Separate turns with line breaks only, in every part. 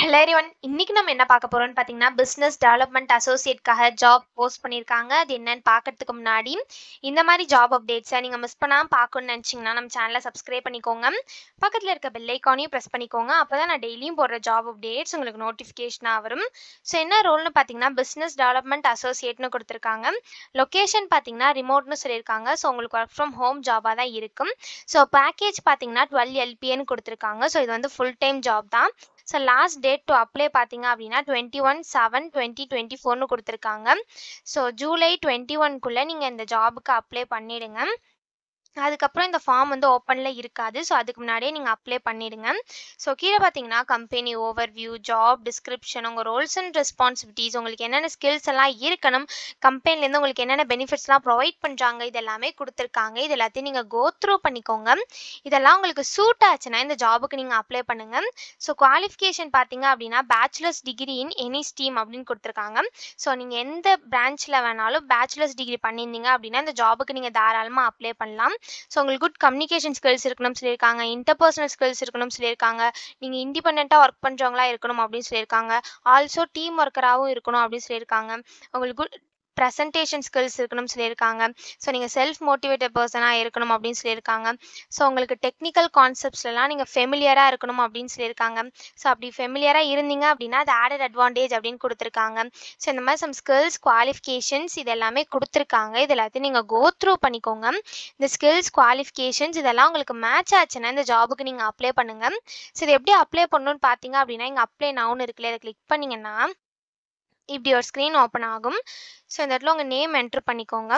Hello everyone. இன்னைக்கு நம்ம என்ன பார்க்க போறோம்னு பார்த்தீங்கன்னா, பிசினஸ் டெவலப்மெண்ட் அசோசியேட்காக ஜாப் போஸ்ட் பண்ணியிருக்காங்க. அது என்னன்னு பார்க்கறதுக்கு முன்னாடி, இந்த மாதிரி ஜாப் அப்டேட்ஸை நீங்க மிஸ் பண்ணாம பார்க்கணும்னு நினைச்சீங்கன்னா, நம்ம சேனலை சப்ஸ்கிரைப் பண்ணிக்கோங்க. பக்கத்துல இருக்க பெல் ஐக்கானையும் பிரஸ் பண்ணிக்கோங்க. அப்பதான் நான் டெய்லியும் போடுற ஜாப் அப்டேட்ஸ் உங்களுக்கு நோட்டிஃபிகேஷனா வரும். ஸோ என்ன ரோல்னு பார்த்தீங்கன்னா, பிசினஸ் டெவலப்மெண்ட் அசோசியேட்னு கொடுத்துருக்காங்க. லொகேஷன் பார்த்தீங்கன்னா ரிமோட்னு சொல்லியிருக்காங்க. ஸோ உங்களுக்கு ஒர்க் ஃப்ரம் ஹோம் ஜாபாக தான் இருக்கும். ஸோ பேக்கேஜ் பார்த்தீங்கன்னா 12 LPAன்னு கொடுத்துருக்காங்க. ஸோ இது வந்து ஃபுல் டைம் ஜாப் தான். So last date to apply பார்த்தீங்க அப்படின்னா 21/7/2024ன்னு கொடுத்துருக்காங்க. ஸோ ஜூலை 21க்குள்ளே நீங்கள் இந்த ஜாபுக்கு அப்ளை பண்ணிடுங்க. அதுக்கப்புறம் இந்த ஃபார்ம் வந்து ஓப்பனில் இருக்காது. ஸோ அதுக்கு முன்னாடியே நீங்கள் அப்ளை பண்ணிடுங்க. ஸோ கீழே பார்த்தீங்கன்னா கம்பெனி ஓவர்வியூ, ஜாப் டிஸ்கிரிப்ஷன், உங்கள் ரோல்ஸ் அண்ட் ரெஸ்பான்சிபிலிட்டிஸ், உங்களுக்கு என்னென்ன ஸ்கில்ஸ் எல்லாம் இருக்கணும், கம்பெனிலேருந்து உங்களுக்கு என்னென்ன பெனிஃபிட்ஸ்லாம் ப்ரொவைட் பண்ணுறாங்க, இது எல்லாமே கொடுத்துருக்காங்க. இது எல்லாத்தையும் நீங்கள் கோ த்ரூ பண்ணிக்கோங்க. இதெல்லாம் உங்களுக்கு சூட் ஆச்சுன்னா இந்த ஜாபுக்கு நீங்கள் அப்ளை பண்ணுங்கள். ஸோ குவாலிஃபிகேஷன் பார்த்தீங்க அப்படின்னா bachelors degree in any stream அப்படின்னு கொடுத்துருக்காங்க. ஸோ நீங்கள் எந்த பிரான்ச்சில் வேணாலும் பேச்சுலர்ஸ் டிகிரி பண்ணியிருந்தீங்க அப்படின்னா இந்த ஜாபுக்கு நீங்கள் தாராளமாக அப்ளை பண்ணலாம். ஸோ உங்களுக்கு குட் கம்யூனிகேஷன் ஸ்கில்ஸ் இருக்கணும்னு சொல்லியிருக்காங்க, இன்டர்பர்சனல் ஸ்கில்ஸ் இருக்கணும்னு சொல்லியிருக்காங்க, நீங்கள் இண்டிபெண்ட்டாக ஒர்க் பண்ணுறவங்களா இருக்கணும் அப்படின்னு சொல்லியிருக்காங்க, ஆல்சோ டீம் ஒர்க்கராகவும் இருக்கணும் அப்படின்னு சொல்லியிருக்காங்க, உங்களுக்கு குட் ப்ரெசன்டேஷன் ஸ்கில்ஸ் இருக்கணும்னு சொல்லியிருக்காங்க, ஸோ நீங்கள் செல்ஃப் மோட்டிவேட்டட் பர்சனாக இருக்கணும் அப்படின்னு சொல்லியிருக்காங்க, ஸோ உங்களுக்கு டெக்னிக்கல் கான்செப்ட்ஸ்லாம் நீங்கள் ஃபெமிலியராக இருக்கணும் அப்படின்னு சொல்லியிருக்காங்க. ஸோ அப்படி ஃபெமிலியராக இருந்தீங்க அப்படின்னா அது ஆடட் அட்வான்டேஜ் அப்படின்னு கொடுத்துருக்காங்க. ஸோ இந்த மாதிரி சம் ஸ்கில்ஸ் குவாலிஃபிகேஷன்ஸ் இது எல்லாமே கொடுத்துருக்காங்க. இது எல்லாத்தையும் நீங்கள் கோ த்ரூ பண்ணிக்கோங்க. இந்த ஸ்கில்ஸ் குவாலிஃபிகேஷன்ஸ் இதெல்லாம் உங்களுக்கு மேட்ச் ஆச்சுன்னா இந்த ஜாபுக்கு நீங்கள் அப்ளை பண்ணுங்கள். ஸோ இது எப்படி அப்ளை பண்ணணும்னு பார்த்தீங்க அப்படின்னா இங்கே அப்ளை நவுன்னு இருக்குல்ல, அதை கிளிக் பண்ணிங்கன்னா இப்படி ஒரு ஸ்க்ரீன் ஓப்பன் ஆகும். ஸோ இந்த இடத்துல உங்கள் நேம் என்ட்ரு பண்ணிக்கோங்க.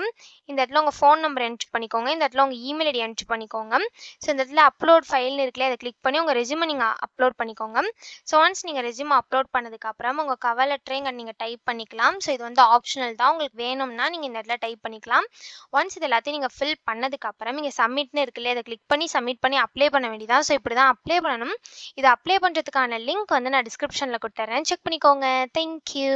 இந்த இடத்துல உங்கள் ஃபோன் நம்பர் என்ட்ரு பண்ணிக்கோங்க. இந்த இடத்துல உங்கள் இமெயில் ஐடி என்ட்ரு பண்ணிக்கோங்க. ஸோ இந்த இடத்துல அப்லோட் ஃபைல்னு இருக்குல்ல, அதை கிளிக் பண்ணி உங்கள் ரெஸ்யூமை நீங்கள் அப்லோட் பண்ணிக்கோங்க. ஸோ ஒன்ஸ் நீங்கள் ரெஸ்யூமை அப்லோட் பண்ணதுக்கப்புறம் உங்கள் கவர் லெட்டரை இங்கே நீங்கள் டைப் பண்ணிக்கலாம். ஸோ இது வந்து ஆப்ஷனல் தான், உங்களுக்கு வேணும்னா நீங்கள் இந்த இடத்துல டைப் பண்ணிக்கலாம். ஒன்ஸ் இது எல்லாத்தையும் நீங்கள் ஃபில் பண்ணதுக்கப்புறம் இங்கே சப்மிட்னு இருக்குல்ல, அதை கிளிக் பண்ணி சப்மிட் பண்ணி அப்ளை பண்ண வேண்டியதான். ஸோ இப்படி தான் அப்ளை பண்ணணும். இதை அப்ளை பண்ணுறதுக்கான லிங்க் வந்து நான் டிஸ்கிரிப்ஷனில் கொடுத்துட்றேன், செக் பண்ணிக்கோங்க. தேங்க்யூ.